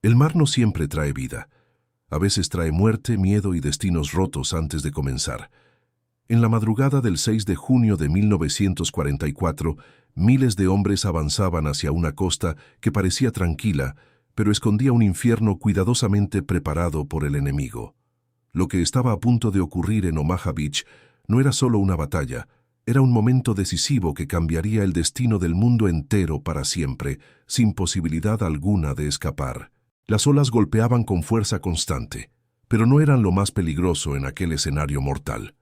El mar no siempre trae vida. A veces trae muerte, miedo y destinos rotos antes de comenzar. En la madrugada del 6 de junio de 1944, miles de hombres avanzaban hacia una costa que parecía tranquila, pero escondía un infierno cuidadosamente preparado por el enemigo. Lo que estaba a punto de ocurrir en Omaha Beach no era solo una batalla, era un momento decisivo que cambiaría el destino del mundo entero para siempre, sin posibilidad alguna de escapar. Las olas golpeaban con fuerza constante, pero no eran lo más peligroso en aquel escenario mortal.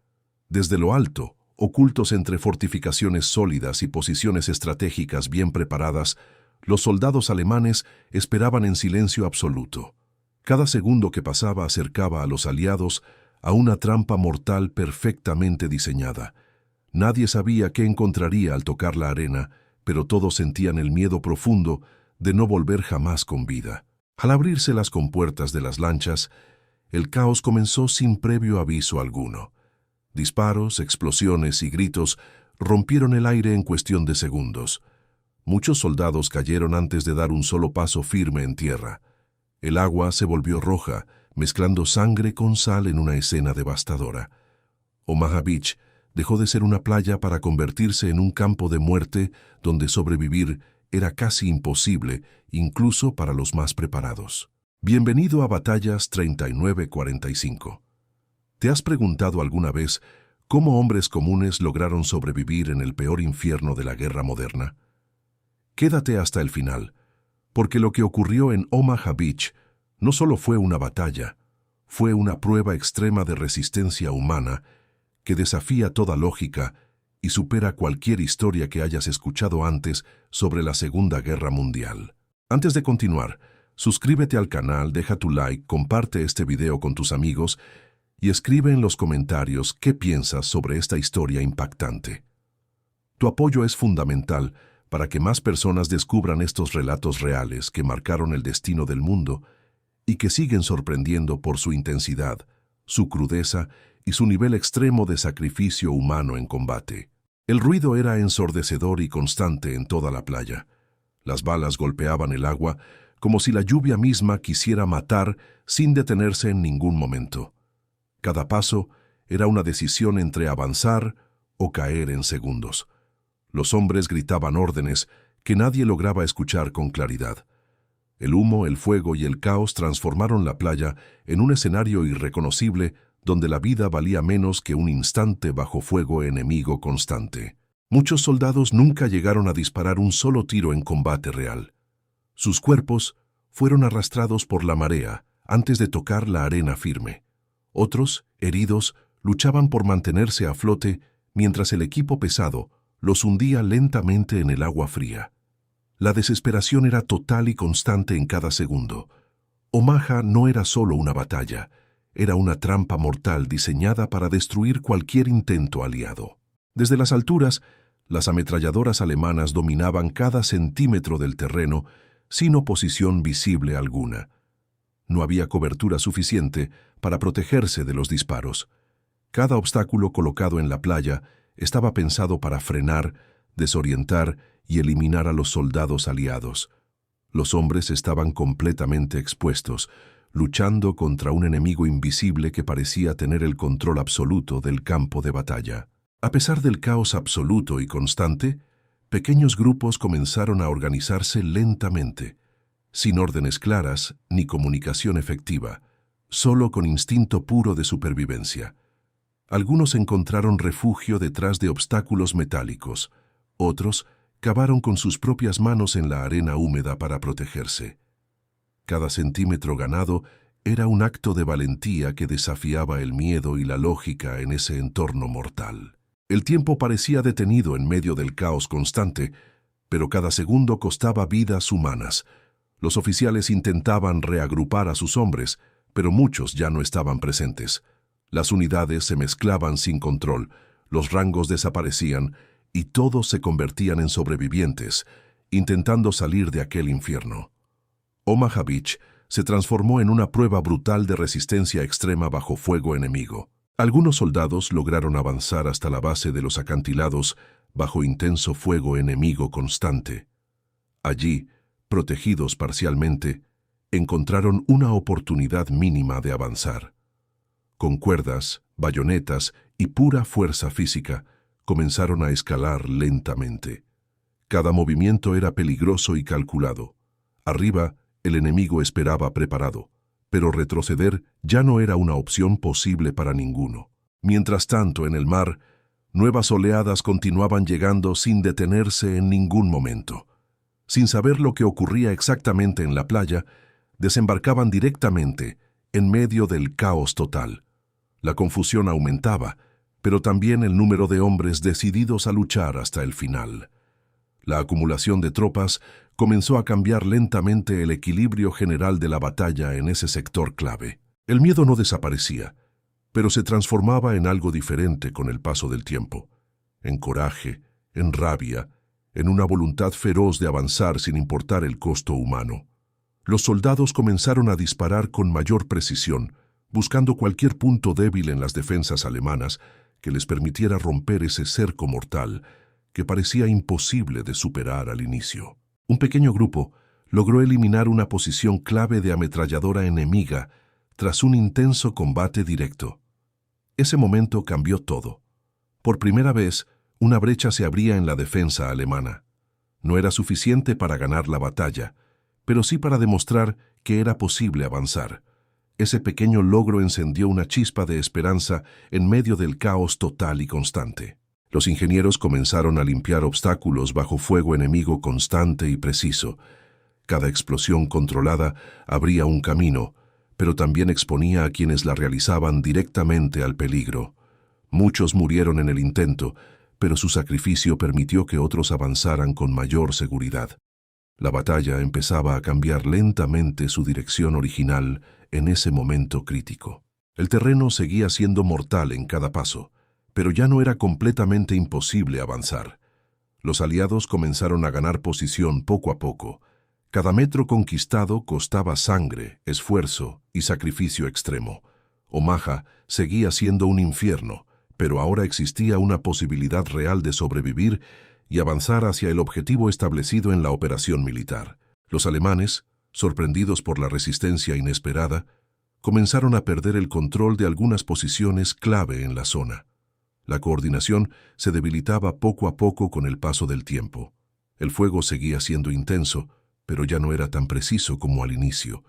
Desde lo alto, ocultos entre fortificaciones sólidas y posiciones estratégicas bien preparadas, los soldados alemanes esperaban en silencio absoluto. Cada segundo que pasaba acercaba a los aliados a una trampa mortal perfectamente diseñada. Nadie sabía qué encontraría al tocar la arena, pero todos sentían el miedo profundo de no volver jamás con vida. Al abrirse las compuertas de las lanchas, el caos comenzó sin previo aviso alguno. Disparos, explosiones y gritos rompieron el aire en cuestión de segundos. Muchos soldados cayeron antes de dar un solo paso firme en tierra. El agua se volvió roja, mezclando sangre con sal en una escena devastadora. Omaha Beach dejó de ser una playa para convertirse en un campo de muerte donde sobrevivir era casi imposible, incluso para los más preparados. Bienvenido a Batallas 3945. ¿Te has preguntado alguna vez cómo hombres comunes lograron sobrevivir en el peor infierno de la guerra moderna? Quédate hasta el final, porque lo que ocurrió en Omaha Beach no solo fue una batalla, fue una prueba extrema de resistencia humana que desafía toda lógica y supera cualquier historia que hayas escuchado antes sobre la Segunda Guerra Mundial. Antes de continuar, suscríbete al canal, deja tu like, comparte este video con tus amigos y escribe en los comentarios qué piensas sobre esta historia impactante. Tu apoyo es fundamental para que más personas descubran estos relatos reales que marcaron el destino del mundo y que siguen sorprendiendo por su intensidad, su crudeza y su nivel extremo de sacrificio humano en combate. El ruido era ensordecedor y constante en toda la playa. Las balas golpeaban el agua como si la lluvia misma quisiera matar sin detenerse en ningún momento. Cada paso era una decisión entre avanzar o caer en segundos. Los hombres gritaban órdenes que nadie lograba escuchar con claridad. El humo, el fuego y el caos transformaron la playa en un escenario irreconocible donde la vida valía menos que un instante bajo fuego enemigo constante. Muchos soldados nunca llegaron a disparar un solo tiro en combate real. Sus cuerpos fueron arrastrados por la marea antes de tocar la arena firme. Otros, heridos, luchaban por mantenerse a flote mientras el equipo pesado los hundía lentamente en el agua fría. La desesperación era total y constante en cada segundo. Omaha no era solo una batalla, era una trampa mortal diseñada para destruir cualquier intento aliado. Desde las alturas, las ametralladoras alemanas dominaban cada centímetro del terreno sin oposición visible alguna. No había cobertura suficiente para protegerse de los disparos. Cada obstáculo colocado en la playa estaba pensado para frenar, desorientar y eliminar a los soldados aliados. Los hombres estaban completamente expuestos, luchando contra un enemigo invisible que parecía tener el control absoluto del campo de batalla. A pesar del caos absoluto y constante, pequeños grupos comenzaron a organizarse lentamente, sin órdenes claras ni comunicación efectiva, solo con instinto puro de supervivencia. Algunos encontraron refugio detrás de obstáculos metálicos, otros cavaron con sus propias manos en la arena húmeda para protegerse. Cada centímetro ganado era un acto de valentía que desafiaba el miedo y la lógica en ese entorno mortal. El tiempo parecía detenido en medio del caos constante, pero cada segundo costaba vidas humanas. Los oficiales intentaban reagrupar a sus hombres, pero muchos ya no estaban presentes. Las unidades se mezclaban sin control, los rangos desaparecían y todos se convertían en sobrevivientes, intentando salir de aquel infierno. Omaha Beach se transformó en una prueba brutal de resistencia extrema bajo fuego enemigo. Algunos soldados lograron avanzar hasta la base de los acantilados bajo intenso fuego enemigo constante. Allí, protegidos parcialmente, encontraron una oportunidad mínima de avanzar. Con cuerdas, bayonetas y pura fuerza física, comenzaron a escalar lentamente. Cada movimiento era peligroso y calculado. Arriba, el enemigo esperaba preparado, pero retroceder ya no era una opción posible para ninguno. Mientras tanto, en el mar, nuevas oleadas continuaban llegando sin detenerse en ningún momento. Sin saber lo que ocurría exactamente en la playa, desembarcaban directamente en medio del caos total. La confusión aumentaba, pero también el número de hombres decididos a luchar hasta el final. La acumulación de tropas comenzó a cambiar lentamente el equilibrio general de la batalla en ese sector clave. El miedo no desaparecía, pero se transformaba en algo diferente con el paso del tiempo. En coraje, en rabia, en una voluntad feroz de avanzar sin importar el costo humano. Los soldados comenzaron a disparar con mayor precisión, buscando cualquier punto débil en las defensas alemanas que les permitiera romper ese cerco mortal que parecía imposible de superar al inicio. Un pequeño grupo logró eliminar una posición clave de ametralladora enemiga tras un intenso combate directo. Ese momento cambió todo. Por primera vez, una brecha se abría en la defensa alemana. No era suficiente para ganar la batalla, pero sí para demostrar que era posible avanzar. Ese pequeño logro encendió una chispa de esperanza en medio del caos total y constante. Los ingenieros comenzaron a limpiar obstáculos bajo fuego enemigo constante y preciso. Cada explosión controlada abría un camino, pero también exponía a quienes la realizaban directamente al peligro. Muchos murieron en el intento, pero su sacrificio permitió que otros avanzaran con mayor seguridad. La batalla empezaba a cambiar lentamente su dirección original en ese momento crítico. El terreno seguía siendo mortal en cada paso, pero ya no era completamente imposible avanzar. Los aliados comenzaron a ganar posición poco a poco. Cada metro conquistado costaba sangre, esfuerzo y sacrificio extremo. Omaha seguía siendo un infierno, pero ahora existía una posibilidad real de sobrevivir y avanzar hacia el objetivo establecido en la operación militar. Los alemanes, sorprendidos por la resistencia inesperada, comenzaron a perder el control de algunas posiciones clave en la zona. La coordinación se debilitaba poco a poco con el paso del tiempo. El fuego seguía siendo intenso, pero ya no era tan preciso como al inicio.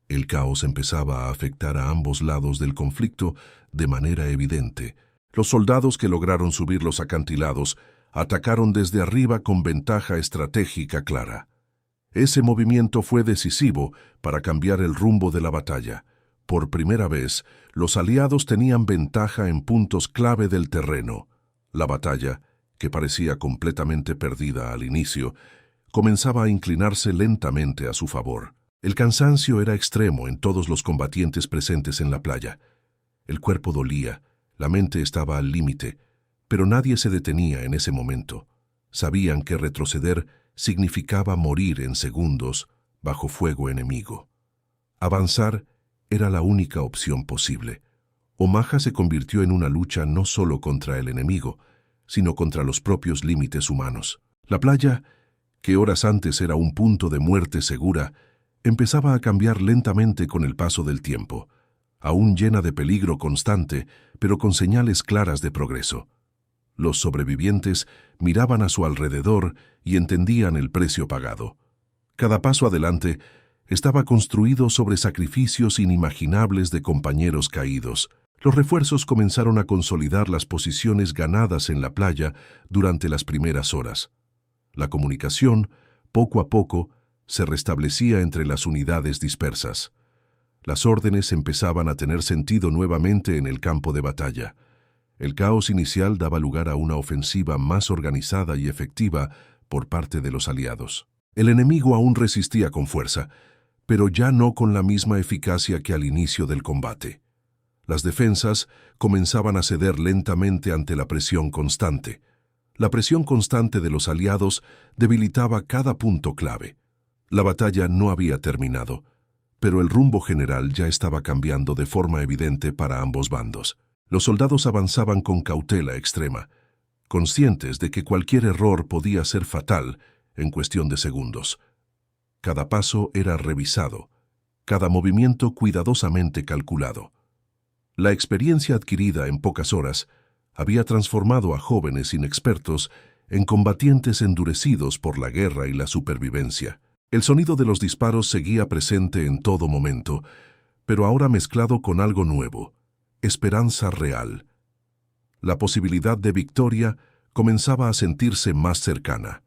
El caos empezaba a afectar a ambos lados del conflicto de manera evidente. Los soldados que lograron subir los acantilados atacaron desde arriba con ventaja estratégica clara. Ese movimiento fue decisivo para cambiar el rumbo de la batalla. Por primera vez, los aliados tenían ventaja en puntos clave del terreno. La batalla, que parecía completamente perdida al inicio, comenzaba a inclinarse lentamente a su favor. El cansancio era extremo en todos los combatientes presentes en la playa. El cuerpo dolía, la mente estaba al límite, pero nadie se detenía en ese momento. Sabían que retroceder significaba morir en segundos bajo fuego enemigo. Avanzar era la única opción posible. Omaha se convirtió en una lucha no solo contra el enemigo, sino contra los propios límites humanos. La playa, que horas antes era un punto de muerte segura, empezaba a cambiar lentamente con el paso del tiempo, aún llena de peligro constante, pero con señales claras de progreso. Los sobrevivientes miraban a su alrededor y entendían el precio pagado. Cada paso adelante estaba construido sobre sacrificios inimaginables de compañeros caídos. Los refuerzos comenzaron a consolidar las posiciones ganadas en la playa durante las primeras horas. La comunicación, poco a poco, se restablecía entre las unidades dispersas. Las órdenes empezaban a tener sentido nuevamente en el campo de batalla. El caos inicial daba lugar a una ofensiva más organizada y efectiva por parte de los aliados. El enemigo aún resistía con fuerza, pero ya no con la misma eficacia que al inicio del combate. Las defensas comenzaban a ceder lentamente ante la presión constante. La presión constante de los aliados debilitaba cada punto clave. La batalla no había terminado, pero el rumbo general ya estaba cambiando de forma evidente para ambos bandos. Los soldados avanzaban con cautela extrema, conscientes de que cualquier error podía ser fatal en cuestión de segundos. Cada paso era revisado, cada movimiento cuidadosamente calculado. La experiencia adquirida en pocas horas había transformado a jóvenes inexpertos en combatientes endurecidos por la guerra y la supervivencia. El sonido de los disparos seguía presente en todo momento, pero ahora mezclado con algo nuevo, esperanza real. La posibilidad de victoria comenzaba a sentirse más cercana.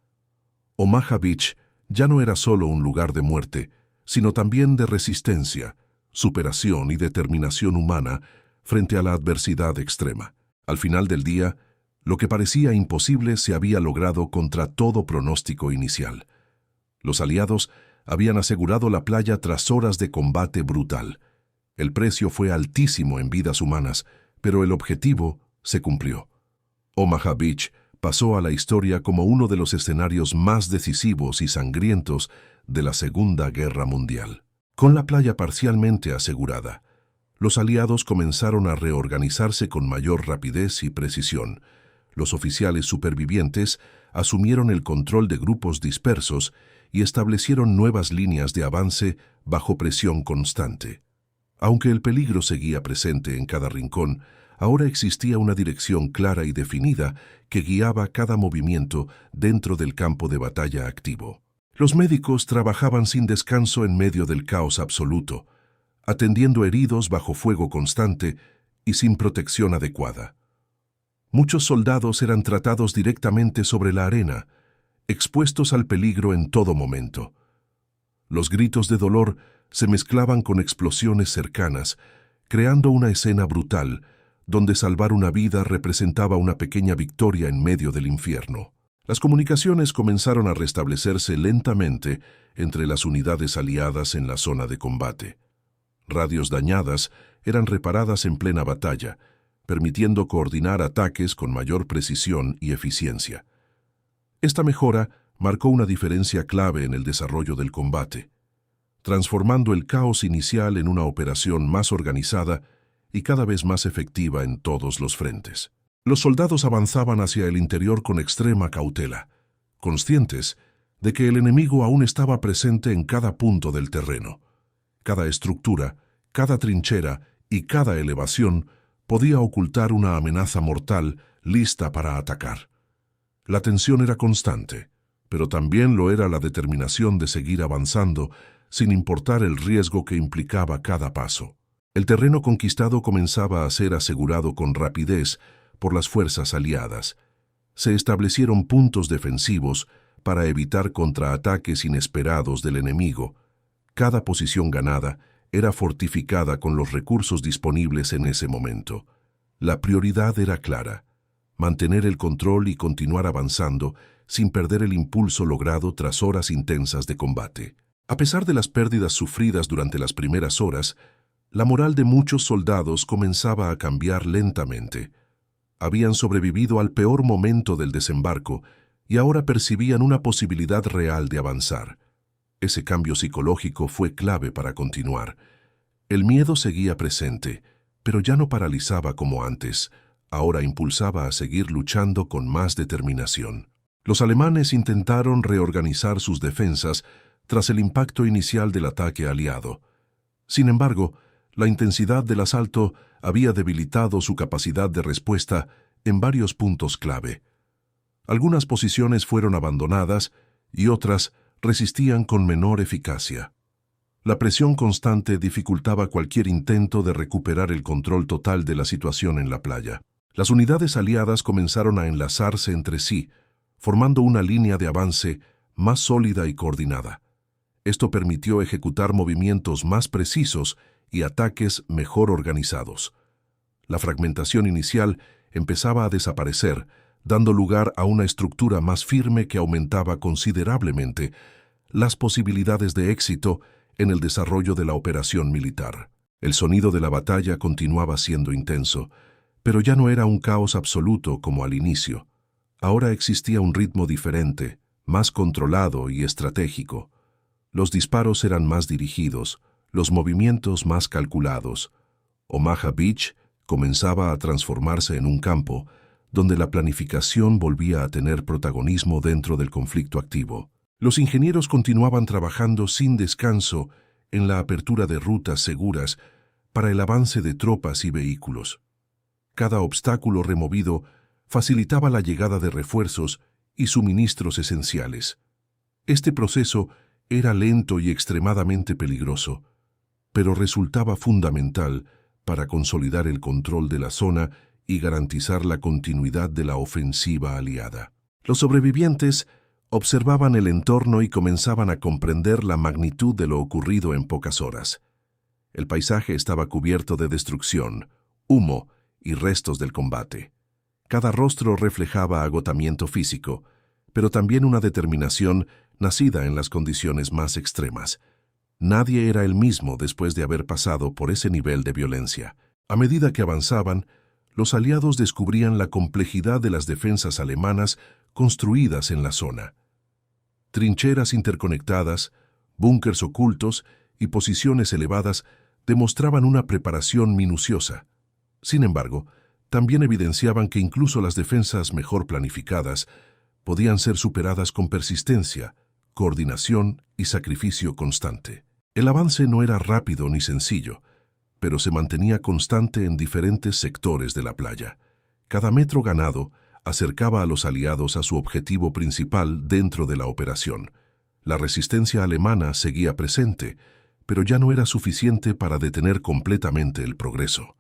Omaha Beach ya no era solo un lugar de muerte, sino también de resistencia, superación y determinación humana frente a la adversidad extrema. Al final del día, lo que parecía imposible se había logrado contra todo pronóstico inicial. Los aliados habían asegurado la playa tras horas de combate brutal. El precio fue altísimo en vidas humanas, pero el objetivo se cumplió. Omaha Beach pasó a la historia como uno de los escenarios más decisivos y sangrientos de la Segunda Guerra Mundial. Con la playa parcialmente asegurada, los aliados comenzaron a reorganizarse con mayor rapidez y precisión. Los oficiales supervivientes asumieron el control de grupos dispersos y establecieron nuevas líneas de avance bajo presión constante. Aunque el peligro seguía presente en cada rincón, ahora existía una dirección clara y definida que guiaba cada movimiento dentro del campo de batalla activo. Los médicos trabajaban sin descanso en medio del caos absoluto, atendiendo heridos bajo fuego constante y sin protección adecuada. Muchos soldados eran tratados directamente sobre la arena, expuestos al peligro en todo momento. Los gritos de dolor se mezclaban con explosiones cercanas, creando una escena brutal, donde salvar una vida representaba una pequeña victoria en medio del infierno. Las comunicaciones comenzaron a restablecerse lentamente entre las unidades aliadas en la zona de combate. Radios dañadas eran reparadas en plena batalla, permitiendo coordinar ataques con mayor precisión y eficiencia. Esta mejora marcó una diferencia clave en el desarrollo del combate, transformando el caos inicial en una operación más organizada y cada vez más efectiva en todos los frentes. Los soldados avanzaban hacia el interior con extrema cautela, conscientes de que el enemigo aún estaba presente en cada punto del terreno. Cada estructura, cada trinchera y cada elevación podía ocultar una amenaza mortal lista para atacar. La tensión era constante, pero también lo era la determinación de seguir avanzando sin importar el riesgo que implicaba cada paso. El terreno conquistado comenzaba a ser asegurado con rapidez por las fuerzas aliadas. Se establecieron puntos defensivos para evitar contraataques inesperados del enemigo. Cada posición ganada era fortificada con los recursos disponibles en ese momento. La prioridad era clara: mantener el control y continuar avanzando sin perder el impulso logrado tras horas intensas de combate. A pesar de las pérdidas sufridas durante las primeras horas, la moral de muchos soldados comenzaba a cambiar lentamente. Habían sobrevivido al peor momento del desembarco y ahora percibían una posibilidad real de avanzar. Ese cambio psicológico fue clave para continuar. El miedo seguía presente, pero ya no paralizaba como antes. Ahora impulsaba a seguir luchando con más determinación. Los alemanes intentaron reorganizar sus defensas tras el impacto inicial del ataque aliado. Sin embargo, la intensidad del asalto había debilitado su capacidad de respuesta en varios puntos clave. Algunas posiciones fueron abandonadas y otras resistían con menor eficacia. La presión constante dificultaba cualquier intento de recuperar el control total de la situación en la playa. Las unidades aliadas comenzaron a enlazarse entre sí, formando una línea de avance más sólida y coordinada. Esto permitió ejecutar movimientos más precisos y ataques mejor organizados. La fragmentación inicial empezaba a desaparecer, dando lugar a una estructura más firme que aumentaba considerablemente las posibilidades de éxito en el desarrollo de la operación militar. El sonido de la batalla continuaba siendo intenso, pero ya no era un caos absoluto como al inicio. Ahora existía un ritmo diferente, más controlado y estratégico. Los disparos eran más dirigidos, los movimientos más calculados. Omaha Beach comenzaba a transformarse en un campo donde la planificación volvía a tener protagonismo dentro del conflicto activo. Los ingenieros continuaban trabajando sin descanso en la apertura de rutas seguras para el avance de tropas y vehículos. Cada obstáculo removido facilitaba la llegada de refuerzos y suministros esenciales. Este proceso era lento y extremadamente peligroso, pero resultaba fundamental para consolidar el control de la zona y garantizar la continuidad de la ofensiva aliada. Los sobrevivientes observaban el entorno y comenzaban a comprender la magnitud de lo ocurrido en pocas horas. El paisaje estaba cubierto de destrucción, humo y restos del combate. Cada rostro reflejaba agotamiento físico, pero también una determinación nacida en las condiciones más extremas. Nadie era el mismo después de haber pasado por ese nivel de violencia. A medida que avanzaban, los aliados descubrían la complejidad de las defensas alemanas construidas en la zona. Trincheras interconectadas, búnkers ocultos y posiciones elevadas demostraban una preparación minuciosa. Sin embargo, también evidenciaban que incluso las defensas mejor planificadas podían ser superadas con persistencia, coordinación y sacrificio constante. El avance no era rápido ni sencillo, pero se mantenía constante en diferentes sectores de la playa. Cada metro ganado acercaba a los aliados a su objetivo principal dentro de la operación. La resistencia alemana seguía presente, pero ya no era suficiente para detener completamente el progreso.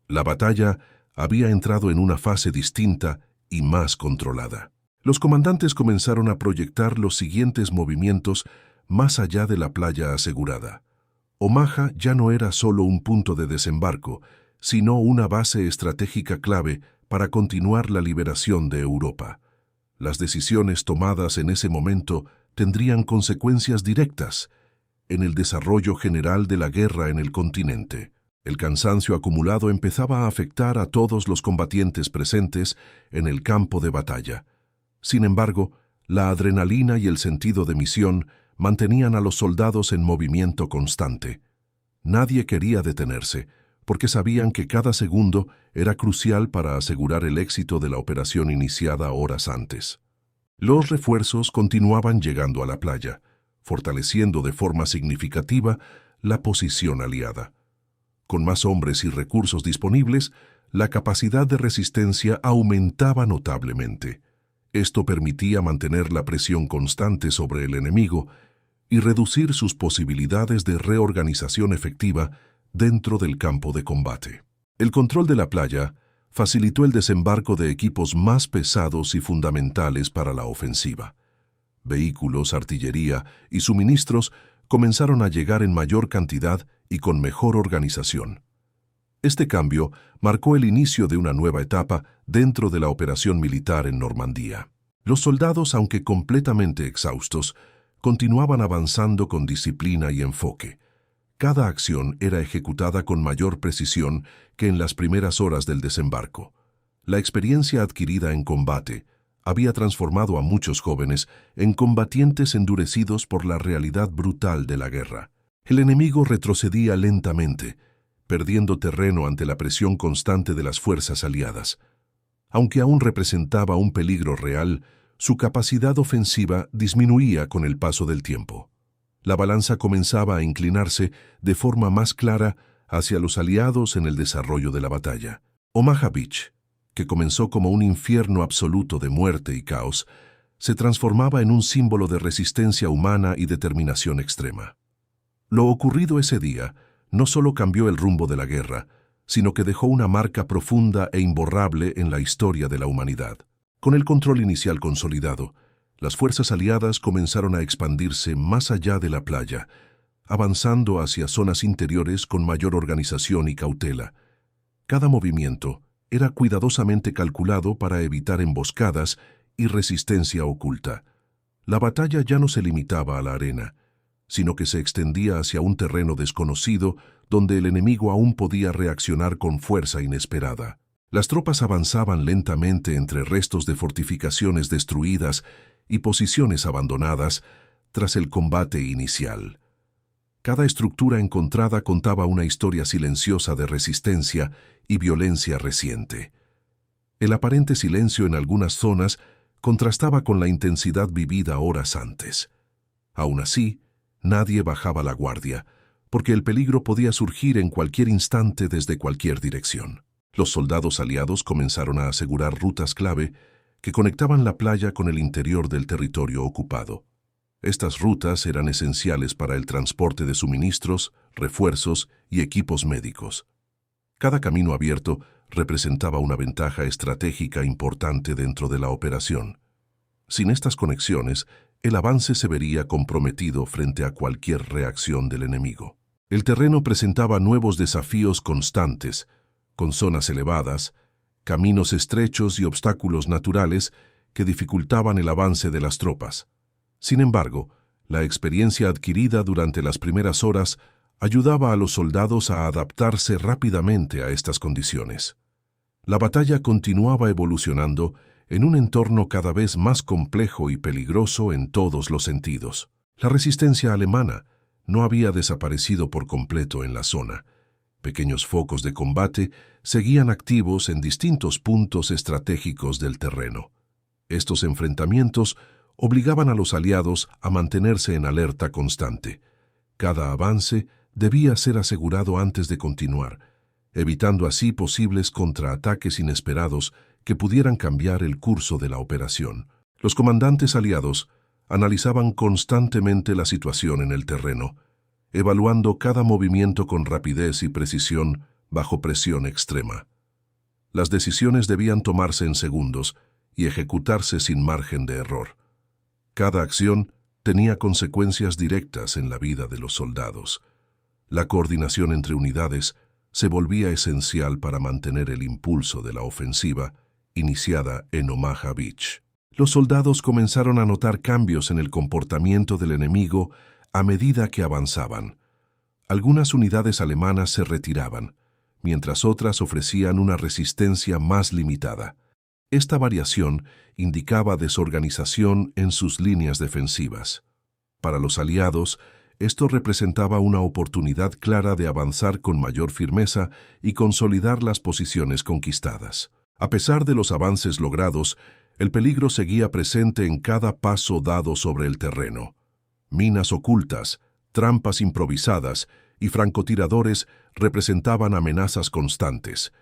La batalla había entrado en una fase distinta y más controlada. Los comandantes comenzaron a proyectar los siguientes movimientos más allá de la playa asegurada. Omaha ya no era solo un punto de desembarco, sino una base estratégica clave para continuar la liberación de Europa. Las decisiones tomadas en ese momento tendrían consecuencias directas en el desarrollo general de la guerra en el continente. El cansancio acumulado empezaba a afectar a todos los combatientes presentes en el campo de batalla. Sin embargo, la adrenalina y el sentido de misión mantenían a los soldados en movimiento constante. Nadie quería detenerse, porque sabían que cada segundo era crucial para asegurar el éxito de la operación iniciada horas antes. Los refuerzos continuaban llegando a la playa, fortaleciendo de forma significativa la posición aliada. Con más hombres y recursos disponibles, la capacidad de resistencia aumentaba notablemente. Esto permitía mantener la presión constante sobre el enemigo y reducir sus posibilidades de reorganización efectiva dentro del campo de combate. El control de la playa facilitó el desembarco de equipos más pesados y fundamentales para la ofensiva. Vehículos, artillería y suministros comenzaron a llegar en mayor cantidad y con mejor organización. Este cambio marcó el inicio de una nueva etapa dentro de la operación militar en Normandía. Los soldados, aunque completamente exhaustos, continuaban avanzando con disciplina y enfoque. Cada acción era ejecutada con mayor precisión que en las primeras horas del desembarco. La experiencia adquirida en combate había transformado a muchos jóvenes en combatientes endurecidos por la realidad brutal de la guerra. El enemigo retrocedía lentamente, perdiendo terreno ante la presión constante de las fuerzas aliadas. Aunque aún representaba un peligro real, su capacidad ofensiva disminuía con el paso del tiempo. La balanza comenzaba a inclinarse de forma más clara hacia los aliados en el desarrollo de la batalla. Omaha Beach, que comenzó como un infierno absoluto de muerte y caos, se transformaba en un símbolo de resistencia humana y determinación extrema. Lo ocurrido ese día no solo cambió el rumbo de la guerra, sino que dejó una marca profunda e imborrable en la historia de la humanidad. Con el control inicial consolidado, las fuerzas aliadas comenzaron a expandirse más allá de la playa, avanzando hacia zonas interiores con mayor organización y cautela. Cada movimiento era cuidadosamente calculado para evitar emboscadas y resistencia oculta. La batalla ya no se limitaba a la arena, sino que se extendía hacia un terreno desconocido donde el enemigo aún podía reaccionar con fuerza inesperada. Las tropas avanzaban lentamente entre restos de fortificaciones destruidas y posiciones abandonadas tras el combate inicial. Cada estructura encontrada contaba una historia silenciosa de resistencia y violencia reciente. El aparente silencio en algunas zonas contrastaba con la intensidad vivida horas antes. Aún así, nadie bajaba la guardia, porque el peligro podía surgir en cualquier instante desde cualquier dirección. Los soldados aliados comenzaron a asegurar rutas clave que conectaban la playa con el interior del territorio ocupado. Estas rutas eran esenciales para el transporte de suministros, refuerzos y equipos médicos. Cada camino abierto representaba una ventaja estratégica importante dentro de la operación. Sin estas conexiones, el avance se vería comprometido frente a cualquier reacción del enemigo. El terreno presentaba nuevos desafíos constantes, con zonas elevadas, caminos estrechos y obstáculos naturales que dificultaban el avance de las tropas. Sin embargo, la experiencia adquirida durante las primeras horas ayudaba a los soldados a adaptarse rápidamente a estas condiciones. La batalla continuaba evolucionando en un entorno cada vez más complejo y peligroso en todos los sentidos. La resistencia alemana no había desaparecido por completo en la zona. Pequeños focos de combate seguían activos en distintos puntos estratégicos del terreno. Estos enfrentamientos obligaban a los aliados a mantenerse en alerta constante. Cada avance debía ser asegurado antes de continuar, evitando así posibles contraataques inesperados que pudieran cambiar el curso de la operación. Los comandantes aliados analizaban constantemente la situación en el terreno, evaluando cada movimiento con rapidez y precisión bajo presión extrema. Las decisiones debían tomarse en segundos y ejecutarse sin margen de error. Cada acción tenía consecuencias directas en la vida de los soldados. La coordinación entre unidades se volvía esencial para mantener el impulso de la ofensiva iniciada en Omaha Beach. Los soldados comenzaron a notar cambios en el comportamiento del enemigo a medida que avanzaban. Algunas unidades alemanas se retiraban, mientras otras ofrecían una resistencia más limitada. Esta variación indicaba desorganización en sus líneas defensivas. Para los aliados, esto representaba una oportunidad clara de avanzar con mayor firmeza y consolidar las posiciones conquistadas. A pesar de los avances logrados, el peligro seguía presente en cada paso dado sobre el terreno. Minas ocultas, trampas improvisadas y francotiradores representaban amenazas constantes.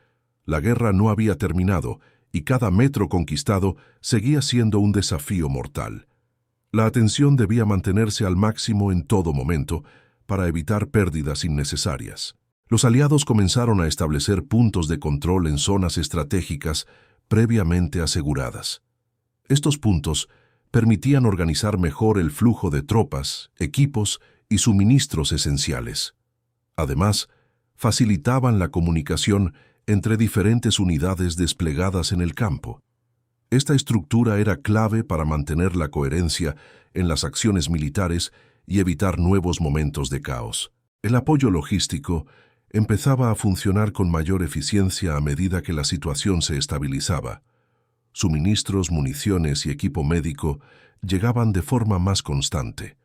La guerra no había terminado y cada metro conquistado seguía siendo un desafío mortal. La atención debía mantenerse al máximo en todo momento para evitar pérdidas innecesarias. Los aliados comenzaron a establecer puntos de control en zonas estratégicas previamente aseguradas. Estos puntos permitían organizar mejor el flujo de tropas, equipos y suministros esenciales. Además, facilitaban la comunicación entre diferentes unidades desplegadas en el campo. Esta estructura era clave para mantener la coherencia en las acciones militares y evitar nuevos momentos de caos. El apoyo logístico empezaba a funcionar con mayor eficiencia a medida que la situación se estabilizaba. Suministros, municiones y equipo médico llegaban de forma más constante.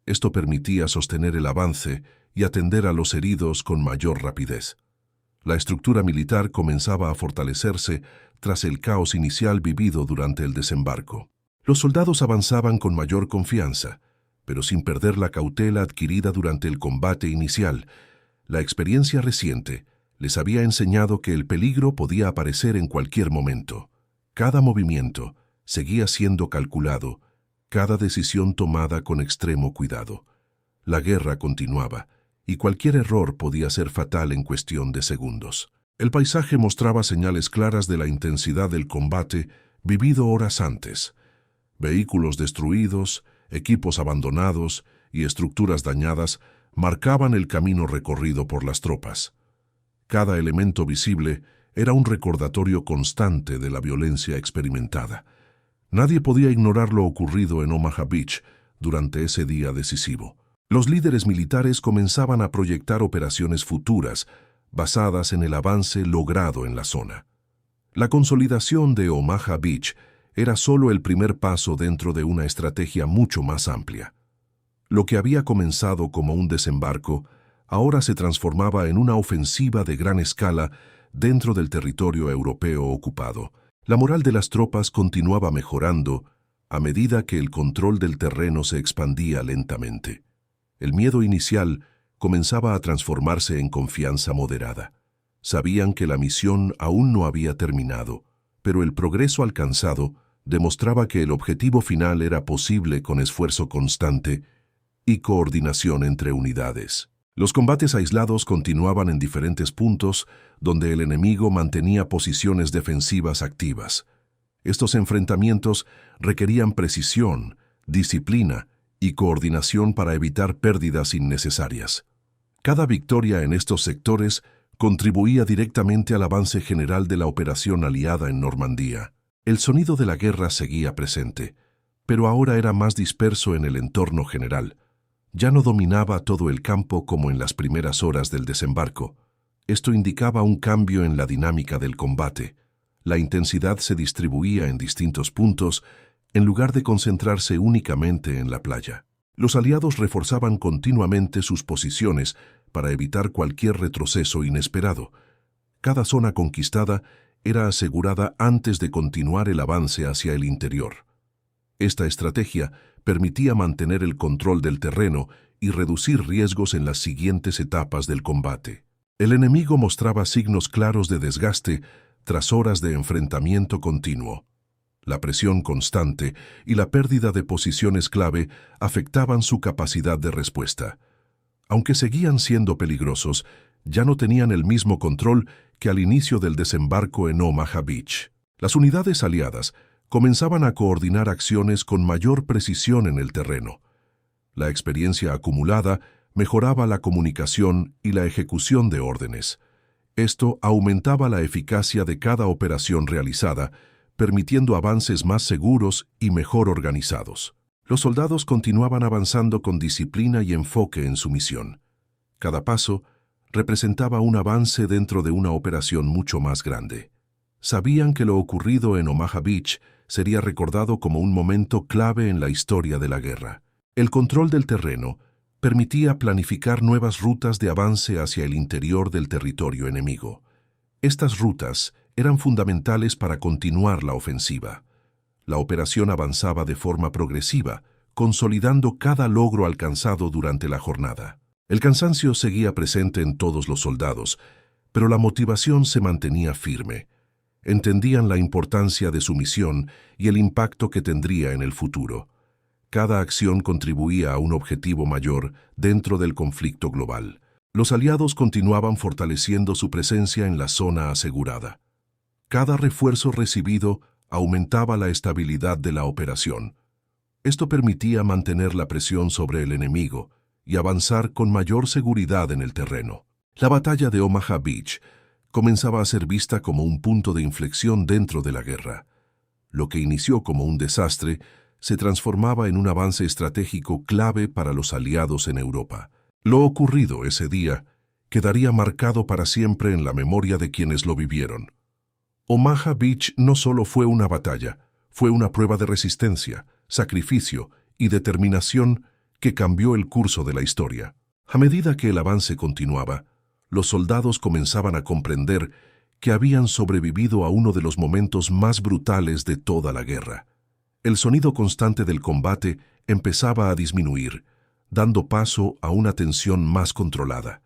Esto permitía sostener el avance y atender a los heridos con mayor rapidez. La estructura militar comenzaba a fortalecerse tras el caos inicial vivido durante el desembarco. Los soldados avanzaban con mayor confianza, pero sin perder la cautela adquirida durante el combate inicial. La experiencia reciente les había enseñado que el peligro podía aparecer en cualquier momento. Cada movimiento seguía siendo calculado, cada decisión tomada con extremo cuidado. La guerra continuaba, y cualquier error podía ser fatal en cuestión de segundos. El paisaje mostraba señales claras de la intensidad del combate vivido horas antes. Vehículos destruidos, equipos abandonados y estructuras dañadas marcaban el camino recorrido por las tropas. Cada elemento visible era un recordatorio constante de la violencia experimentada. Nadie podía ignorar lo ocurrido en Omaha Beach durante ese día decisivo. Los líderes militares comenzaban a proyectar operaciones futuras basadas en el avance logrado en la zona. La consolidación de Omaha Beach era solo el primer paso dentro de una estrategia mucho más amplia. Lo que había comenzado como un desembarco ahora se transformaba en una ofensiva de gran escala dentro del territorio europeo ocupado. La moral de las tropas continuaba mejorando a medida que el control del terreno se expandía lentamente. El miedo inicial comenzaba a transformarse en confianza moderada. Sabían que la misión aún no había terminado, pero el progreso alcanzado demostraba que el objetivo final era posible con esfuerzo constante y coordinación entre unidades. Los combates aislados continuaban en diferentes puntos donde el enemigo mantenía posiciones defensivas activas. Estos enfrentamientos requerían precisión, disciplina y coordinación para evitar pérdidas innecesarias. Cada victoria en estos sectores contribuía directamente al avance general de la operación aliada en Normandía. El sonido de la guerra seguía presente, pero ahora era más disperso en el entorno general. Ya no dominaba todo el campo como en las primeras horas del desembarco. Esto indicaba un cambio en la dinámica del combate. La intensidad se distribuía en distintos puntos, en lugar de concentrarse únicamente en la playa. Los aliados reforzaban continuamente sus posiciones para evitar cualquier retroceso inesperado. Cada zona conquistada era asegurada antes de continuar el avance hacia el interior. Esta estrategia permitía mantener el control del terreno y reducir riesgos en las siguientes etapas del combate. El enemigo mostraba signos claros de desgaste tras horas de enfrentamiento continuo. La presión constante y la pérdida de posiciones clave afectaban su capacidad de respuesta. Aunque seguían siendo peligrosos, ya no tenían el mismo control que al inicio del desembarco en Omaha Beach. Las unidades aliadas comenzaban a coordinar acciones con mayor precisión en el terreno. La experiencia acumulada mejoraba la comunicación y la ejecución de órdenes. Esto aumentaba la eficacia de cada operación realizada, permitiendo avances más seguros y mejor organizados. Los soldados continuaban avanzando con disciplina y enfoque en su misión. Cada paso representaba un avance dentro de una operación mucho más grande. Sabían que lo ocurrido en Omaha Beach sería recordado como un momento clave en la historia de la guerra. El control del terreno permitía planificar nuevas rutas de avance hacia el interior del territorio enemigo. Estas rutas eran fundamentales para continuar la ofensiva. La operación avanzaba de forma progresiva, consolidando cada logro alcanzado durante la jornada. El cansancio seguía presente en todos los soldados, pero la motivación se mantenía firme. Entendían la importancia de su misión y el impacto que tendría en el futuro. Cada acción contribuía a un objetivo mayor dentro del conflicto global. Los aliados continuaban fortaleciendo su presencia en la zona asegurada. Cada refuerzo recibido aumentaba la estabilidad de la operación. Esto permitía mantener la presión sobre el enemigo y avanzar con mayor seguridad en el terreno. La batalla de Omaha Beach comenzaba a ser vista como un punto de inflexión dentro de la guerra. Lo que inició como un desastre se transformaba en un avance estratégico clave para los aliados en Europa. Lo ocurrido ese día quedaría marcado para siempre en la memoria de quienes lo vivieron. Omaha Beach no solo fue una batalla, fue una prueba de resistencia, sacrificio y determinación que cambió el curso de la historia. A medida que el avance continuaba, los soldados comenzaban a comprender que habían sobrevivido a uno de los momentos más brutales de toda la guerra. El sonido constante del combate empezaba a disminuir, dando paso a una tensión más controlada.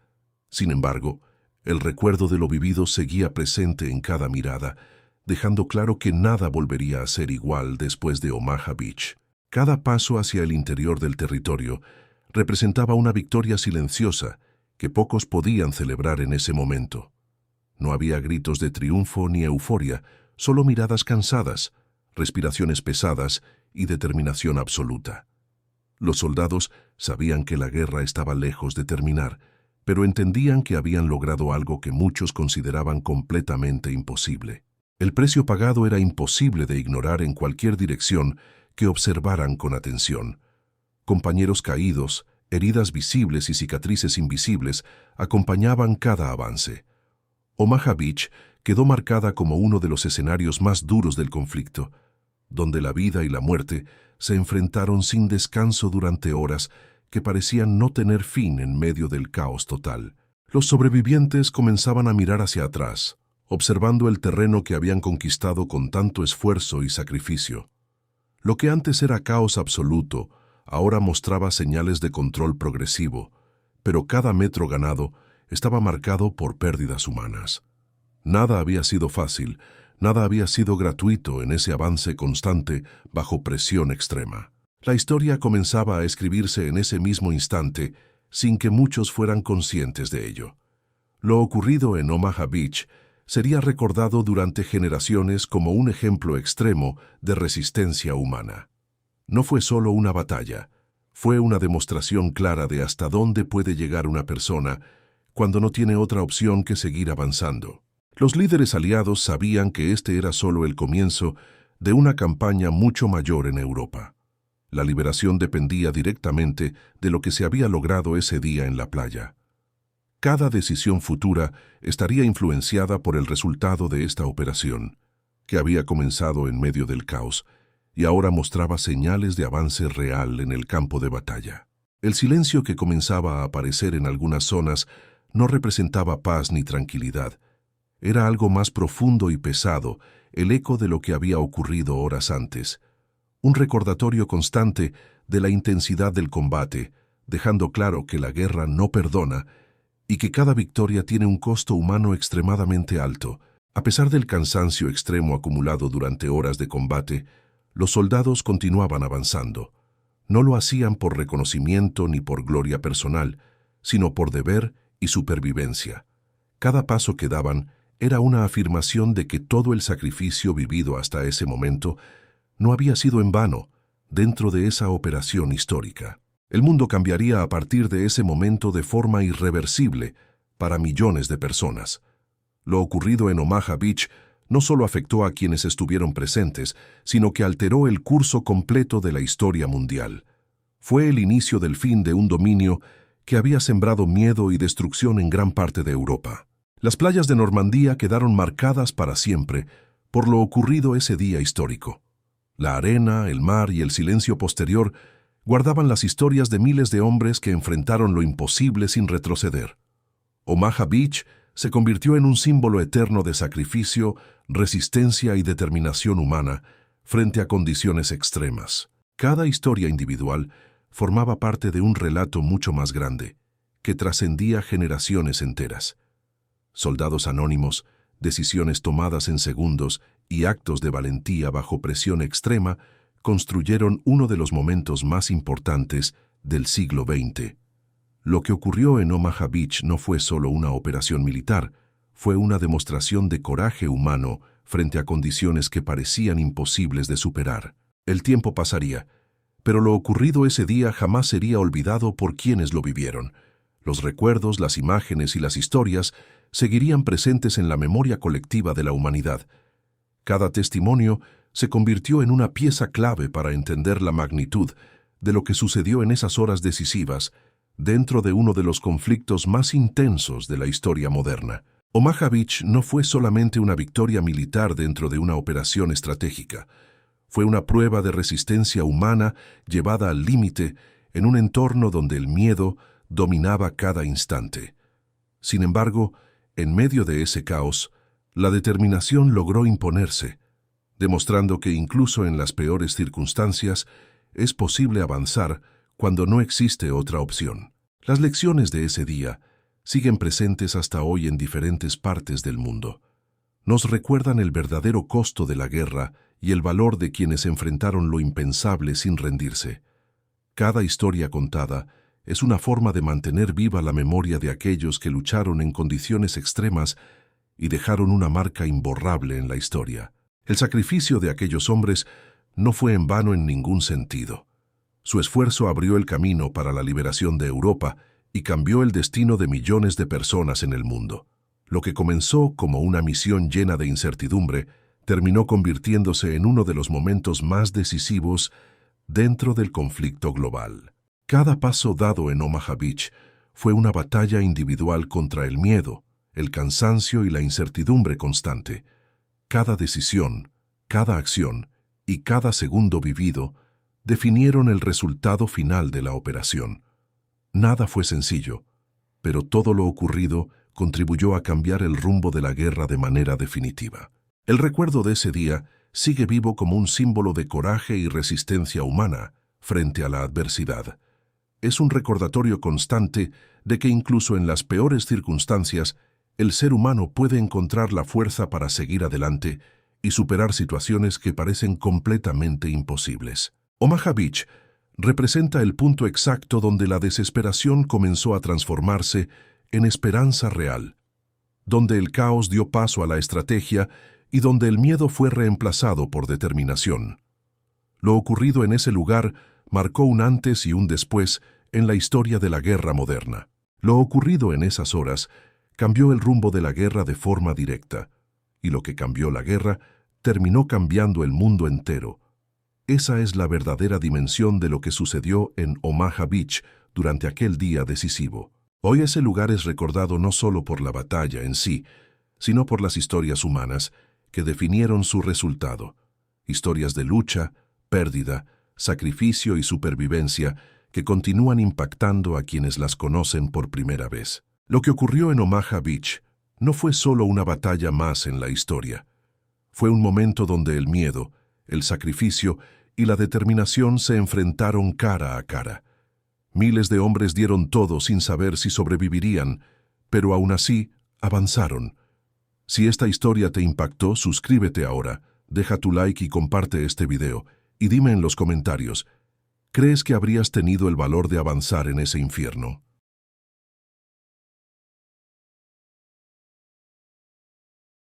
Sin embargo, el recuerdo de lo vivido seguía presente en cada mirada, dejando claro que nada volvería a ser igual después de Omaha Beach. Cada paso hacia el interior del territorio representaba una victoria silenciosa que pocos podían celebrar en ese momento. No había gritos de triunfo ni euforia, solo miradas cansadas, respiraciones pesadas y determinación absoluta. Los soldados sabían que la guerra estaba lejos de terminar, pero entendían que habían logrado algo que muchos consideraban completamente imposible. El precio pagado era imposible de ignorar en cualquier dirección que observaran con atención. Compañeros caídos, heridas visibles y cicatrices invisibles acompañaban cada avance. Omaha Beach quedó marcada como uno de los escenarios más duros del conflicto, donde la vida y la muerte se enfrentaron sin descanso durante horas que parecían no tener fin en medio del caos total. Los sobrevivientes comenzaban a mirar hacia atrás, observando el terreno que habían conquistado con tanto esfuerzo y sacrificio. Lo que antes era caos absoluto, ahora mostraba señales de control progresivo, pero cada metro ganado estaba marcado por pérdidas humanas. Nada había sido fácil, nada había sido gratuito en ese avance constante bajo presión extrema. La historia comenzaba a escribirse en ese mismo instante, sin que muchos fueran conscientes de ello. Lo ocurrido en Omaha Beach sería recordado durante generaciones como un ejemplo extremo de resistencia humana. No fue solo una batalla, fue una demostración clara de hasta dónde puede llegar una persona cuando no tiene otra opción que seguir avanzando. Los líderes aliados sabían que este era solo el comienzo de una campaña mucho mayor en Europa. La liberación dependía directamente de lo que se había logrado ese día en la playa. Cada decisión futura estaría influenciada por el resultado de esta operación, que había comenzado en medio del caos y ahora mostraba señales de avance real en el campo de batalla. El silencio que comenzaba a aparecer en algunas zonas no representaba paz ni tranquilidad. Era algo más profundo y pesado, el eco de lo que había ocurrido horas antes. Un recordatorio constante de la intensidad del combate, dejando claro que la guerra no perdona y que cada victoria tiene un costo humano extremadamente alto. A pesar del cansancio extremo acumulado durante horas de combate, los soldados continuaban avanzando. No lo hacían por reconocimiento ni por gloria personal, sino por deber y supervivencia. Cada paso que daban era una afirmación de que todo el sacrificio vivido hasta ese momento no había sido en vano dentro de esa operación histórica. El mundo cambiaría a partir de ese momento de forma irreversible para millones de personas. Lo ocurrido en Omaha Beach no solo afectó a quienes estuvieron presentes, sino que alteró el curso completo de la historia mundial. Fue el inicio del fin de un dominio que había sembrado miedo y destrucción en gran parte de Europa. Las playas de Normandía quedaron marcadas para siempre por lo ocurrido ese día histórico. La arena, el mar y el silencio posterior guardaban las historias de miles de hombres que enfrentaron lo imposible sin retroceder. Omaha Beach se convirtió en un símbolo eterno de sacrificio, resistencia y determinación humana frente a condiciones extremas. Cada historia individual formaba parte de un relato mucho más grande, que trascendía generaciones enteras. Soldados anónimos, decisiones tomadas en segundos y actos de valentía bajo presión extrema construyeron uno de los momentos más importantes del siglo XX. Lo que ocurrió en Omaha Beach no fue solo una operación militar, fue una demostración de coraje humano frente a condiciones que parecían imposibles de superar. El tiempo pasaría, pero lo ocurrido ese día jamás sería olvidado por quienes lo vivieron. Los recuerdos, las imágenes y las historias seguirían presentes en la memoria colectiva de la humanidad. Cada testimonio se convirtió en una pieza clave para entender la magnitud de lo que sucedió en esas horas decisivas dentro de uno de los conflictos más intensos de la historia moderna. Omaha Beach no fue solamente una victoria militar dentro de una operación estratégica. Fue una prueba de resistencia humana llevada al límite en un entorno donde el miedo dominaba cada instante. Sin embargo, en medio de ese caos, la determinación logró imponerse, demostrando que incluso en las peores circunstancias es posible avanzar cuando no existe otra opción. Las lecciones de ese día siguen presentes hasta hoy en diferentes partes del mundo. Nos recuerdan el verdadero costo de la guerra y el valor de quienes enfrentaron lo impensable sin rendirse. Cada historia contada es una forma de mantener viva la memoria de aquellos que lucharon en condiciones extremas y dejaron una marca imborrable en la historia. El sacrificio de aquellos hombres no fue en vano en ningún sentido. Su esfuerzo abrió el camino para la liberación de Europa y cambió el destino de millones de personas en el mundo. Lo que comenzó como una misión llena de incertidumbre terminó convirtiéndose en uno de los momentos más decisivos dentro del conflicto global. Cada paso dado en Omaha Beach fue una batalla individual contra el miedo, el cansancio y la incertidumbre constante. Cada decisión, cada acción y cada segundo vivido definieron el resultado final de la operación. Nada fue sencillo, pero todo lo ocurrido contribuyó a cambiar el rumbo de la guerra de manera definitiva. El recuerdo de ese día sigue vivo como un símbolo de coraje y resistencia humana frente a la adversidad. Es un recordatorio constante de que incluso en las peores circunstancias, el ser humano puede encontrar la fuerza para seguir adelante y superar situaciones que parecen completamente imposibles. Omaha Beach representa el punto exacto donde la desesperación comenzó a transformarse en esperanza real, donde el caos dio paso a la estrategia y donde el miedo fue reemplazado por determinación. Lo ocurrido en ese lugar marcó un antes y un después en la historia de la guerra moderna. Lo ocurrido en esas horas cambió el rumbo de la guerra de forma directa, y lo que cambió la guerra terminó cambiando el mundo entero. Esa es la verdadera dimensión de lo que sucedió en Omaha Beach durante aquel día decisivo. Hoy ese lugar es recordado no solo por la batalla en sí, sino por las historias humanas que definieron su resultado. Historias de lucha, pérdida, sacrificio y supervivencia que continúan impactando a quienes las conocen por primera vez. Lo que ocurrió en Omaha Beach no fue solo una batalla más en la historia. Fue un momento donde el miedo, el sacrificio y la determinación se enfrentaron cara a cara. Miles de hombres dieron todo sin saber si sobrevivirían, pero aún así avanzaron. Si esta historia te impactó, suscríbete ahora, deja tu like y comparte este video, y dime en los comentarios, ¿crees que habrías tenido el valor de avanzar en ese infierno?